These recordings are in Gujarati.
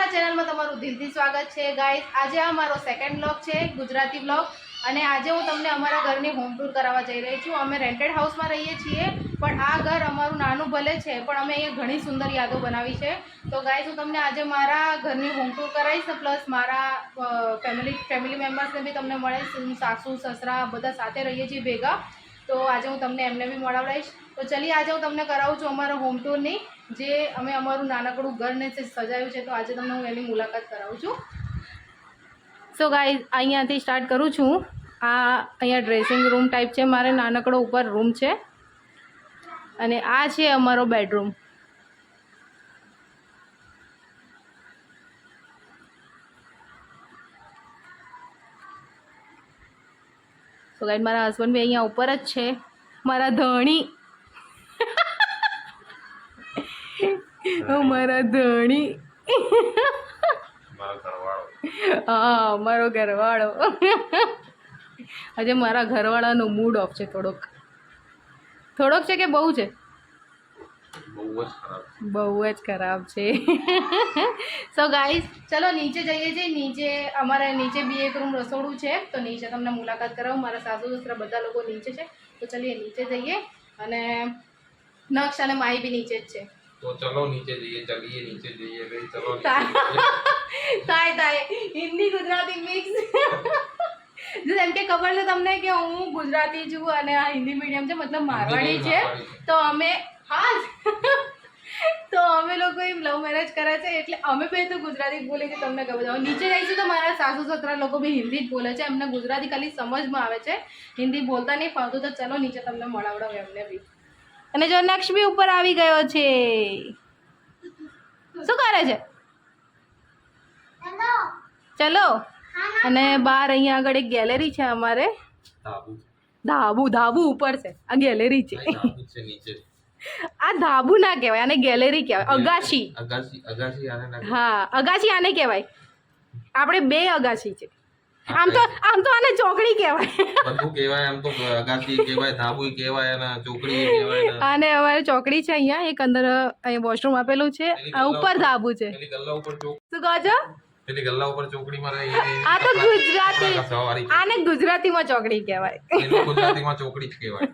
મારા ચેનલમાં તમારું દિલથી સ્વાગત છે ગાઈસ। આજે આ મારો સેકન્ડ વ્લોગ છે, ગુજરાતી વ્લોગ। અને આજે હું તમને અમારા ઘરની હોમ ટૂર કરાવવા જઈ રહી છું। અમે રેન્ટેડ હાઉસમાં રહીએ છીએ, પણ આ ઘર અમારું નાનું ભલે છે, પણ અમે અહીંયા ઘણી સુંદર યાદો બનાવી છે। તો ગાઈસ હું તમને આજે મારા ઘરની હોમ ટૂર કરાવીશ, પ્લસ મારા ફેમિલી મેમ્બર્સને બી તમને મળીશ। સાસુ સસરા બધા સાથે રહીએ છીએ ભેગા, તો આજે હું તમને એમને બી મળાવડાવીશ। તો ચલીએ આજે હું તમને કરાવું છું અમારા હોમ ટૂરની, જે અમે અમારું નાનકડું ઘરને સજાવ્યું છે। તો આજે તમને હું એની મુલાકાત કરાવું છું। સો ગાઈઝ અહીંયાથી સ્ટાર્ટ કરું છું। આ અહીંયા ડ્રેસિંગ રૂમ ટાઈપ છે, મારે નાનકડો ઉપર રૂમ છે, અને આ છે અમારો બેડરૂમ। સો ગાઈઝ મારા હસબન્ડ બી અહીંયા ઉપર જ છે, મારા ધણી મારા ધણી હા મારો ઘરવાળો આજે મારા ઘરવાળાનો મૂડ ઓફ છે, થોડોક છે કે બહુ છે? બહુ જ ખરાબ છે। સો ગાઈઝ ચલો નીચે જઈએ છીએ। નીચે અમારે નીચે બી એક રૂમ રસોડું છે, તો નીચે તમને મુલાકાત કરાવું। મારા સાસુ સસરા બધા લોકો નીચે છે, તો ચલીએ નીચે જઈએ। અને નક્ષ અને માહી બી નીચે જ છે, તો ચલો નીચે જઈએ ભાઈ, ચલો થાય હિન્દી ગુજરાતી મિક્સ જેમ કે ખબર છે તમને કે હું ગુજરાતી છું અને આ હિન્દી મીડિયમ છે, મતલબ મારવાડી છે। તો અમે તો અમે લોકો એમ લવ મેરેજ કર્યા છે, એટલે અમે બે તો ગુજરાતી જ બોલે છે, તમને ખબર છે। નીચે જઈશું તો મારા સાસુ સસરા લોકો બી હિન્દી જ બોલે છે, એમને ગુજરાતી ખાલી સમજમાં આવે છે, હિન્દી બોલતા નહીં ફાવતું। તો ચલો નીચે તમને મળાવડાવું એમને બી। અને જો નક્ષ બી ઉપર આવી ગયો છે, શું કરે છે? ચલો। અને બહાર અહીંયા આગળ એક ગેલેરી છે અમારે, ધાબુ ઉપર છે, આ ગેલેરી છે। આ ધાબુ ના કહેવાય, આને ગેલેરી કહેવાય, અગાશી। હા અગાશી આને કહેવાય, આપણે બે અગાશી છે। આમ તો આને ચોકડી કહેવાય, બધું કહેવાય, આમ તો અગાશી કહેવાય, ધાબુ કહેવાય અને ચોકડી કહેવાય। આને અમારે ચોકડી છે, અહીંયા એક અંદર અહીંયા વોશરૂમ આપેલું છે, આ ઉપર ધાબુ છે। પેલી ગલ્લા ઉપર શું કહો છો? પેલી ગલ્લા ઉપર ચોકડીમાં રહે, આ તો ગુજરાતી, આને ગુજરાતીમાં ચોકડી કહેવાય, ગુજરાતીમાં ચોકડી જ કહેવાય।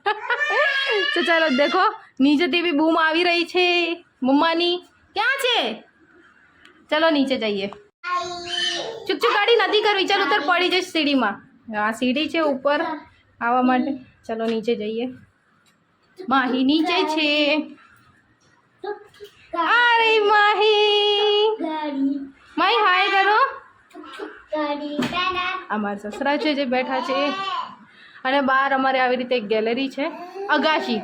તો ચાલો દેખો નીચેથી બી બૂમ આવી રહી છે મમ્માની, ક્યાં છે? ચલો નીચે જઈએ। ચૂક ગાડી નથી કરવી, ચાલો ઉતર પડી જઈશ સીડીમાં। આ સીડી છે ઉપર આવવા માટે, ચલો નીચે જઈએ। માહી નીચે છે, અરે માહી હાય કરો। અમારા સસરા છે જે બેઠા છે, અને બહાર અમારે આવી રીતે એક ગેલેરી છે, અગાશી।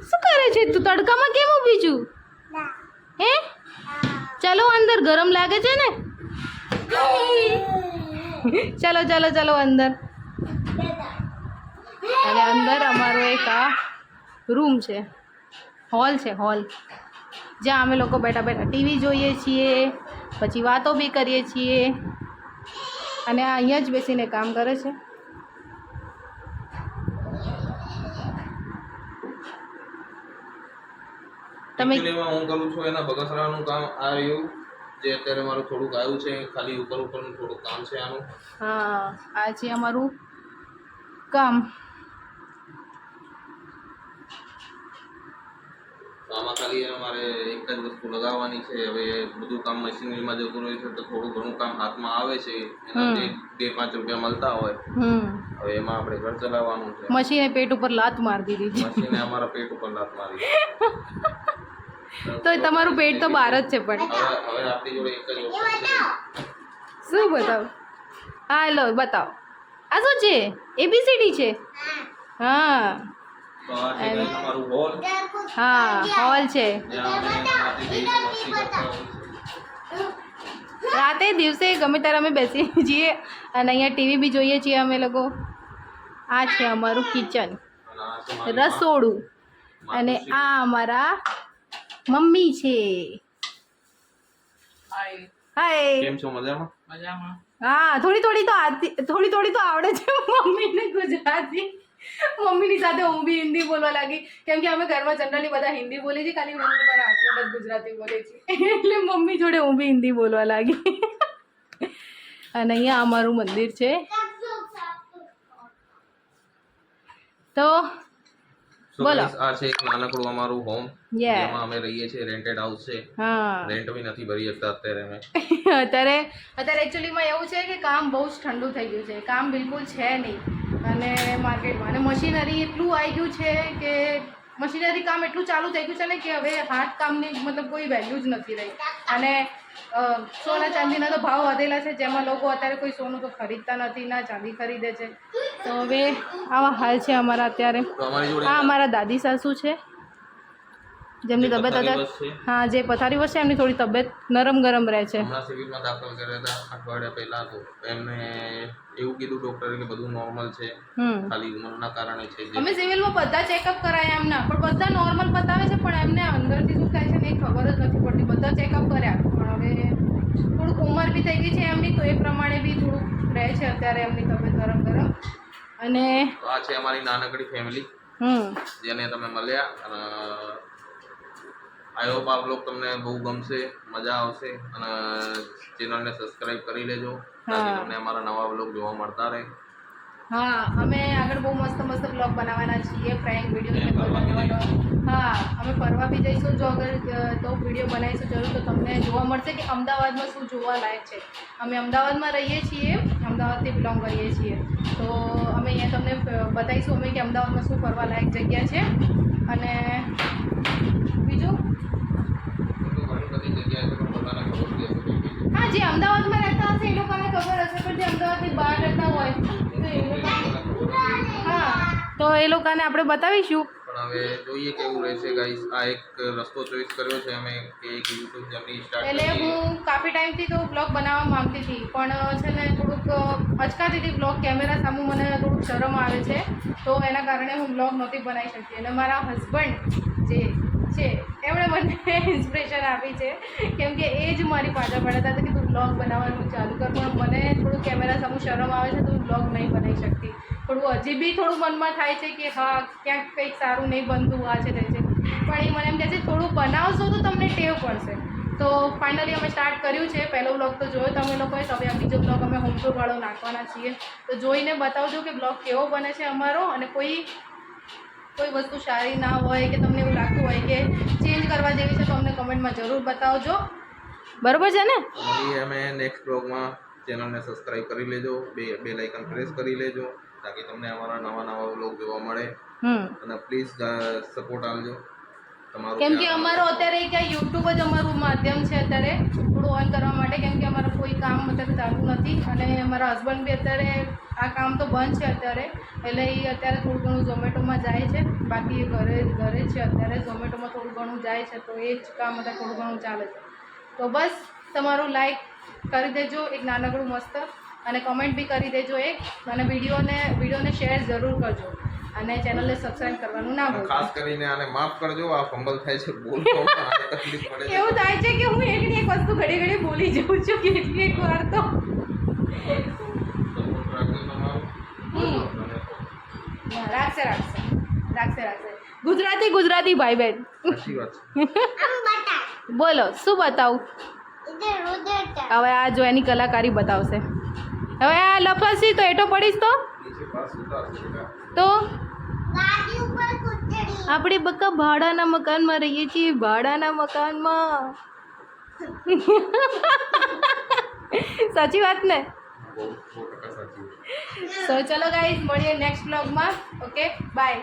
શું કરે છે તું? તડકામાં કેમ ઊભી છું? હે ચલો અંદર, ગરમ લાગે છે ને? ચલો અંદર। અને અંદર અમારો એક આ રૂમ છે, હોલ છે, હોલ, જ્યાં અમે લોકો બેઠા બેઠા ટીવી જોઈએ છીએ, પછી વાતો બી કરીએ છીએ, અને આ અહીંયા જ બેસીને કામ કરે છે। તમે હું કરું છું એના બગસરાનું કામ આ રહ્યું, જે અત્યારે મારું થોડુંક આવ્યું છે, ખાલી ઉપરનું થોડુંક કામ છે આનું। હા આ છે અમારું કામ। આમાં ખાલી અમારે એક જ વસ્તુ લગાવવાની છે। હવે બધું કામ મશીનરીમાં જતું રહ્યું છે, તો થોડું ઘણું કામ હાથમાં આવે છે, એના 2-5 રૂપિયા મળતા હોય, હવે એમાં આપણે ઘર ચલાવવાનું છે। મશીને પેટ ઉપર લાત મારી દીધી છે, મશીને અમારા પેટ ઉપર લાત મારી। તો તમારું પેટ તો બહાર જ છે, પણ હવે આપણી જોડે એક જ ઓપ્શન છે। શું બતાવો? હા લો બતાવો, આ શું છે? ABCD છે? હા તો આ છે અમારું હોલ। હા હોલ છે, રાતે દિવસે ગમે ત્યારે અમે બેસીએ છીએ, અને અહીંયા ટીવી બી જોઈએ છીએ અમે લોકો। આ છે અમારું કિચન, રસોડું, અને આ અમારા મમ્મી છે। હાય કેમ છો? મજામાં? હા થોડી થોડી તો આવડે છે મમ્મીને ગુજરાતી। મમ્મીની સાથે હું બી હિન્દી બોલવા લાગી, કેમ કે અમે ઘરમાં જનરલી બધા હિન્દી બોલીએ છીએ, ખાલી હું મારા હસબન્ડ જ ગુજરાતી બોલે છે એટલે મમ્મી જોડે હું બી હિન્દી બોલવા લાગી. અને અહીંયા અમારું મંદિર છે. તો So બોલો. guys, આ છે એક નાનકડું અમારું હોમ Yeah. જેમાં અમે રહીએ છીએ. રેન્ટેડ હાઉસ છે. હા રેન્ટ બી નથી ભરી શકતા અત્યારે અમે. અત્યારે એકચ્યુઅલીમાં એવું છે કે કામ બહુ જ ઠંડુ થઈ ગયું છે. કામ બિલકુલ છે નહીં અને માર્કેટમાં અને મશીનરી એટલું આવી ગયું છે કે મશીનરી કામ એટલું ચાલુ થઈ ગયું છે ને કે હવે હાથ કામની મતલબ કોઈ વેલ્યુ જ નથી રહી. અને સોના ચાંદીના તો ભાવ વધેલા છે જેમાં લોકો અત્યારે કોઈ સોનું તો ખરીદતા નથી ના ચાંદી ખરીદે છે. તો હવે આવા હાલ છે અમારા અત્યારે. તો અમારી જોડે આ અમારા દાદી સાસુ છે જેમની તબિયત અત્યારે હા જે પથારી વચ્ચે એમની થોડી તબિયત નરમ ગરમ રહે છે. હમણાં સિવિલમાં દાખલ કર્યા હતા અઠવાડિયા પહેલા. તો એમને એવું કીધું ડોક્ટરે કે બધું નોર્મલ છે, ખાલી ઉંમરના કારણે છે. અમે સિવિલમાં બધા ચેકઅપ કરાયા એમના પણ બધા નોર્મલ બતાવે છે પણ એમને અંદરથી શું થાય છે ને એ ખબર જ નથી પડતી. બધા ચેકઅપ કર્યા પણ હવે થોડુંક ઉંમર બી થઈ ગઈ છે એમની તો એ પ્રમાણે બી થોડુંક રહે છે અત્યારે એમની તબિયત ગરમ ગરમ. અને તો આ છે અમારી નાનકડી ફેમિલી જેને તમે મળ્યા. અને આઈ હોપ આ બ્લોગ તમને બહુ ગમશે, મજા આવશે અને ચેનલને સબસ્ક્રાઇબ કરી લેજો તાકી તમને અમારા નવા બ્લોગ જોવા મળતા રહે. હા અમે આગળ બહુ મસ્ત મસ્ત બ્લોગ બનાવવાના છીએ, પ્રેન્ક વિડીયો. હા અમે ફરવા બી જઈશું જો અગર તો વિડીયો બનાવીશું જરૂર તો તમને જોવા મળશે કે અમદાવાદમાં શું જોવા લાયક છે. અમે અમદાવાદમાં રહીએ છીએ, અમદાવાદથી બિલોંગ કરીએ છીએ તો અમે અહીંયા તમને બતાવીશું અમે કે અમદાવાદમાં શું ફરવા લાયક જગ્યા છે. અને બીજું હા જે અમદાવાદમાં રહેતા હશે એ લોકોને ખબર હશે પણ જે અમદાવાદની બહાર રહેતા હોય તો એ લોકો હા તો એ લોકોને આપણે બતાવીશું. પણ હવે જોઈએ કેવું રહેશે ગાઈસ. આ એક રસ્તો ચોઈસ કર્યો છે અમે કે એક યુટ્યુબ જર્ની સ્ટાર્ટ એટલે કરીએ. હું કાફી ટાઈમથી તો બ્લોગ બનાવવા માંગતી હતી પણ છે ને થોડુંક અચકાતી હતી બ્લોગ. કેમેરા સામે મને થોડુંક શરમ આવે છે તો એના કારણે હું બ્લોગ નહોતી બનાવી શકતી. અને મારા હસબન્ડ જે છે એમણે મને ઇન્સ્પિરેશન આપી છે કેમ કે એ જ મારી પાછળ પડ્યા હતા કે તું બ્લોગ બનાવવાનું ચાલુ કર. પણ મને થોડું કેમેરા સામે શરમ આવે છે તો હું બ્લોગ નહીં બનાવી શકતી. થોડું હજી બી થોડું મનમાં થાય છે કે હા ક્યાંક કંઈક સારું નહીં બનતું આ છે તે છે પણ એ મને એમ કહે છે થોડું બનાવશો તો તમને ટેવ પડશે. તો ફાઇનલી અમે સ્ટાર્ટ કર્યું છે. પહેલો બ્લોગ તો જોયો તમે લોકોએ. તો હવે આ બીજો બ્લોગ અમે હોમ ટૂરવાળો નાખવાના છીએ તો જોઈને બતાવજો કે બ્લોગ કેવો બને છે અમારો. અને કોઈ વસ્તુ સારી ના હોય કે તમને એવું લાગતું હોય કે ચેન્જ કરવા જેવી છે તો અમને કમેન્ટમાં જરૂર બતાવજો. બરાબર છે ને? મળીએ અમે નેક્સ્ટ બ્લોગમાં. ચેનલને સબસ્ક્રાઇબ કરી લેજો, બેલ આઇકન પ્રેસ કરી લેજો તાકી તમને અમારા નવા બ્લોગ જોવા મળે. અને પ્લીઝ સપોર્ટ આપજો તમારો. કેમ કે અમારો અત્યારે ક્યાં યુટ્યુબ જ અમારું માધ્યમ છે અત્યારે થોડું ઓન કરવા માટે. કેમ કે અમારું કોઈ કામ અત્યારે ચાલુ નથી અને મારા હસબન્ડ બી અત્યારે આ કામ તો બંધ છે અત્યારે એટલે એ અત્યારે થોડું ઘણું ઝોમેટોમાં જાય છે. બાકી ઘરે છે અત્યારે ઝોમેટોમાં થોડું ઘણું જાય છે તો એ જ કામ અત્યારે થોડું ઘણું ચાલે છે. તો બસ તમારું લાઈક કરી દેજો એક નાનકડું મસ્ત અને કમેન્ટ બી કરી દેજો એક. અને વિડીયોને શેર જરૂર કરજો અને ચેનલને સબસ્ક્રાઇબ કરવાનું ના ભૂલતા. ખાસ કરીને આને માફ કરજો, આ ફંબલ થાય છે બોલવામાં તકલીફ પડે છે. એવું થાય છે કે હું એકની એક વસ્તુ ઘડી બોલી જાઉં છું કેટલી એક વાર તો. સપોર્ટ રાખજો તમારો. રાખશે ગુજરાતી ભાઈ બહેન. સાચી વાત છે. બોલો શું બતાવું હવે? આ જો એની કલાકારી બતાવશે. હવે આ લપસી તો એટો પડીશ તો નીચે પાસ ઉતારશે બેટા. તો આપણે બકા ભાડાના મકાનમાં રહીએ છીએ, ભાડાના મકાનમાં. સાચી વાત ને? બહુ 100% સાચી વાત. તો ચલો ગાઈઝ મળીએ નેક્સ્ટ બ્લોગમાં. Okay bye.